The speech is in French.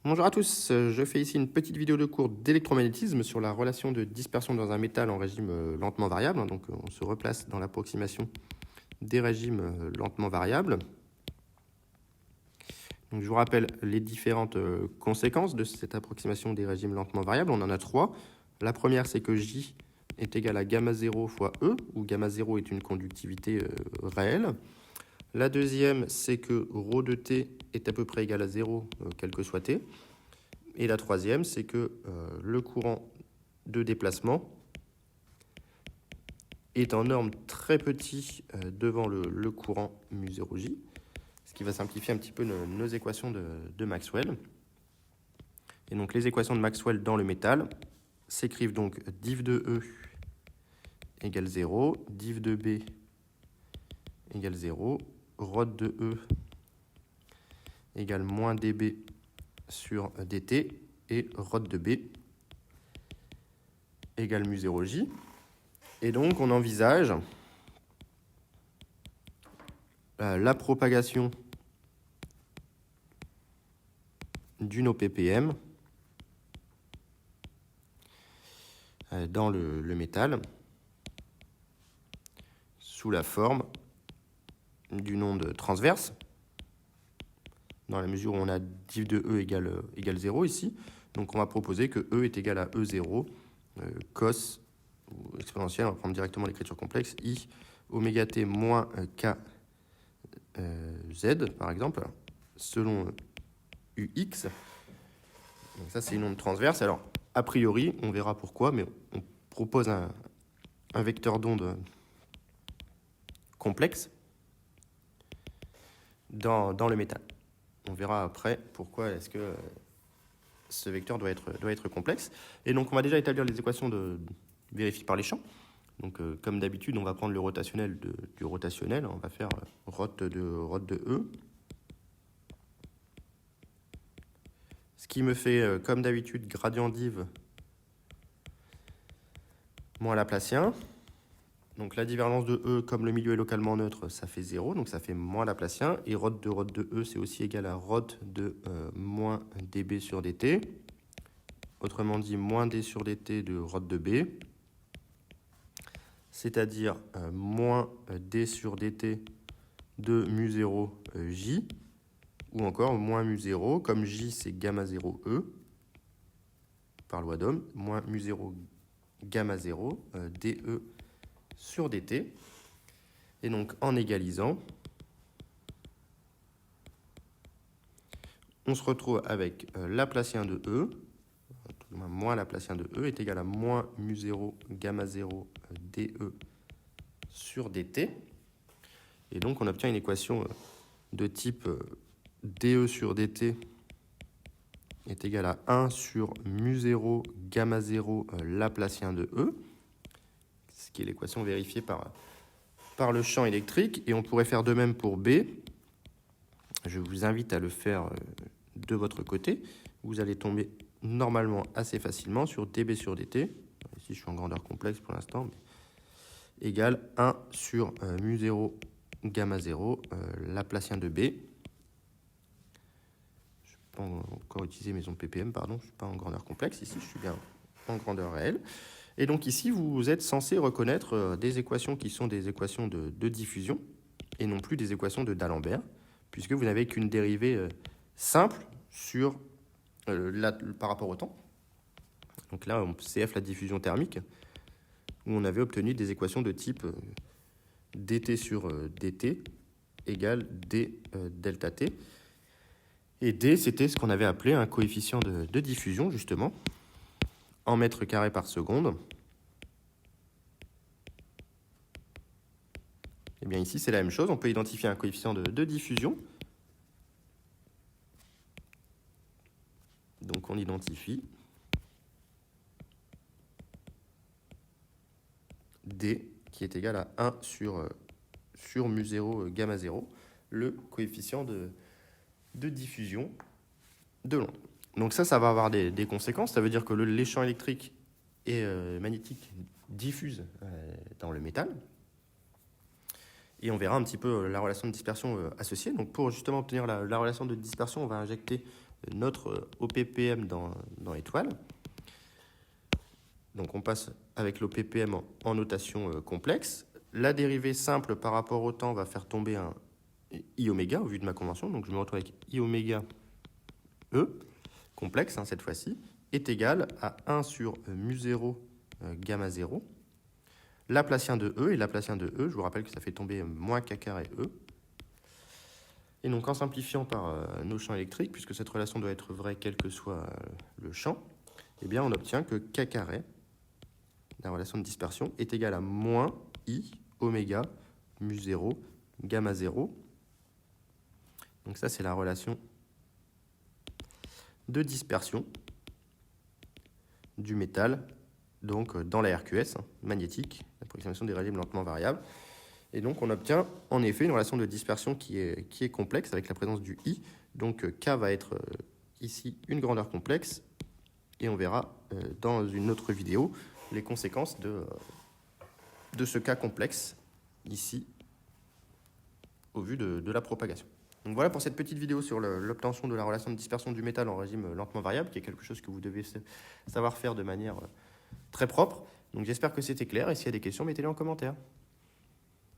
Bonjour à tous, je fais ici une petite vidéo de cours d'électromagnétisme sur la relation de dispersion dans un métal en régime lentement variable. Donc on se replace dans l'approximation des régimes lentement variables. Donc je vous rappelle les différentes conséquences de cette approximation des régimes lentement variables. On en a trois. La première, c'est que J est égal à gamma 0 fois E, où gamma 0 est une conductivité réelle. La deuxième, c'est que ρ de t est à peu près égal à 0, quel que soit t. Et la troisième, c'est que le courant de déplacement est en norme très petit devant le courant mu0j, ce qui va simplifier un petit peu nos équations de Maxwell. Et donc les équations de Maxwell dans le métal s'écrivent donc div de E égale 0, div de B égale 0, ρ de E égale moins dB sur dt et ρ de B égale mu0j. Et donc on envisage la propagation d'une OPPM dans le métal sous la forme d'une onde transverse, dans la mesure où on a div de E égale 0 ici. Donc on va proposer que E est égal à E0 cos, ou exponentielle, on va prendre directement l'écriture complexe, I oméga t moins K Z, par exemple, selon UX. Donc ça, c'est une onde transverse. Alors, a priori, on verra pourquoi, mais on propose un vecteur d'onde complexe dans le métal. On verra après pourquoi est-ce que ce vecteur doit être complexe. Et donc, on va déjà établir les équations vérifiées par les champs. Donc, comme d'habitude, on va prendre le rotationnel du rotationnel. On va faire ρ de E. Ce qui me fait, comme d'habitude, gradient div moins Laplacien. Donc la divergence de E, comme le milieu est localement neutre, ça fait 0, donc ça fait moins Laplacien. Et ρ de E, c'est aussi égal à ρ de moins dB sur dt. Autrement dit, moins d sur dt de ρ de B. C'est-à-dire moins d sur dt de mu0 j. Ou encore moins mu0, comme j c'est gamma 0 E, par loi d'Ohm, moins mu0 gamma 0 dE sur dt. Et donc en égalisant, on se retrouve avec Laplacien de E, moins Laplacien de E est égal à moins mu0 gamma 0 dE sur dt. Et donc on obtient une équation de type dE sur dt est égal à 1 sur mu0 gamma 0 Laplacien de E, ce qui est l'équation vérifiée par le champ électrique. Et on pourrait faire de même pour B. Je vous invite à le faire de votre côté. Vous allez tomber normalement assez facilement sur dB sur dt. Ici, je suis en grandeur complexe pour l'instant, mais égale 1 sur mu0 gamma 0 Laplacien de B. Je ne vais pas encore utiliser mes ondes ppm, pardon, je ne suis pas en grandeur complexe, ici je suis bien en grandeur réelle. Et donc ici, vous êtes censé reconnaître des équations qui sont des équations de diffusion, et non plus des équations de d'Alembert, puisque vous n'avez qu'une dérivée simple sur, par rapport au temps. Donc là, on CF la diffusion thermique, où on avait obtenu des équations de type dt sur dt égale d delta t. Et d, c'était ce qu'on avait appelé un coefficient de diffusion, justement, en mètres carrés par seconde. Et bien ici, c'est la même chose. On peut identifier un coefficient de diffusion. Donc on identifie d qui est égal à 1 sur mu0 gamma 0, le coefficient de diffusion de l'onde. Donc ça va avoir des conséquences. Ça veut dire que les champs électriques et magnétiques diffusent dans le métal. Et on verra un petit peu la relation de dispersion associée. Donc pour justement obtenir la relation de dispersion, on va injecter notre OPPM dans étoile. Donc on passe avec l'OPPM en notation complexe. La dérivée simple par rapport au temps va faire tomber un I oméga au vu de ma convention. Donc je me retrouve avec I oméga E, complexe cette fois-ci, est égal à 1 sur mu0 gamma 0. Laplacien de E, et Laplacien de E, je vous rappelle que ça fait tomber moins k carré E. Et donc en simplifiant par nos champs électriques, puisque cette relation doit être vraie quel que soit le champ, eh bien on obtient que k carré, la relation de dispersion, est égale à moins I oméga mu0 gamma 0. Donc ça c'est la relation de dispersion du métal donc dans la RQS magnétique, l'approximation des régimes lentement variables. Et donc on obtient en effet une relation de dispersion qui est complexe avec la présence du I. Donc K va être ici une grandeur complexe et on verra dans une autre vidéo les conséquences de ce cas complexe ici au vu de la propagation. Donc voilà pour cette petite vidéo sur l'obtention de la relation de dispersion du métal en régime lentement variable, qui est quelque chose que vous devez savoir faire de manière très propre. Donc j'espère que c'était clair et s'il y a des questions, mettez-les en commentaire.